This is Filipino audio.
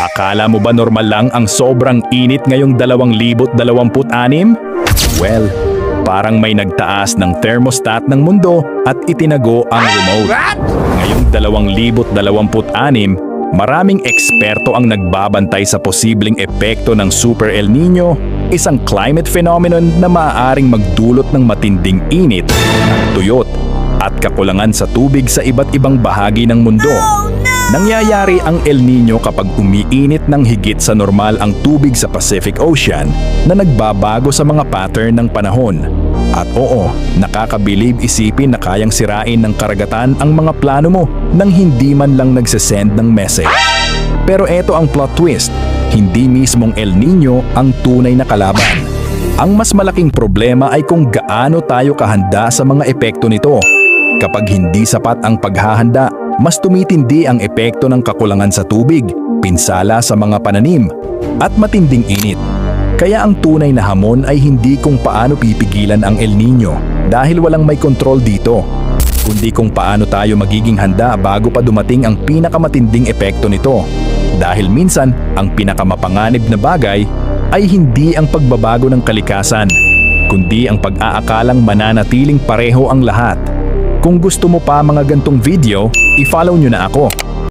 Akala mo ba normal lang ang sobrang init ngayong 2026? Well, parang may nagtaas ng thermostat ng mundo at itinago ang remote. Ngayong 2026, maraming eksperto ang nagbabantay sa posibleng epekto ng Super El Nino, isang climate phenomenon na maaaring magdulot ng matinding init, tuyot, at kakulangan sa tubig sa iba't ibang bahagi ng mundo. Nangyayari ang El Nino kapag umiinit ng higit sa normal ang tubig sa Pacific Ocean na nagbabago sa mga pattern ng panahon. At oo, nakakabilib isipin na kayang sirain ng karagatan ang mga plano mo nang hindi man lang nagsesend ng message. Pero eto ang plot twist, hindi mismong El Nino ang tunay na kalaban. Ang mas malaking problema ay kung gaano tayo kahanda sa mga epekto nito. Kapag hindi sapat ang paghahanda, mas tumitindi ang epekto ng kakulangan sa tubig, pinsala sa mga pananim, at matinding init. Kaya ang tunay na hamon ay hindi kung paano pipigilan ang El Nino dahil walang may kontrol dito, kundi kung paano tayo magiging handa bago pa dumating ang pinakamatinding epekto nito. Dahil minsan, ang pinakamapanganib na bagay ay hindi ang pagbabago ng kalikasan, kundi ang pag-aakalang mananatiling pareho ang lahat. Kung gusto mo pa mga gantong video, i-follow nyo na ako.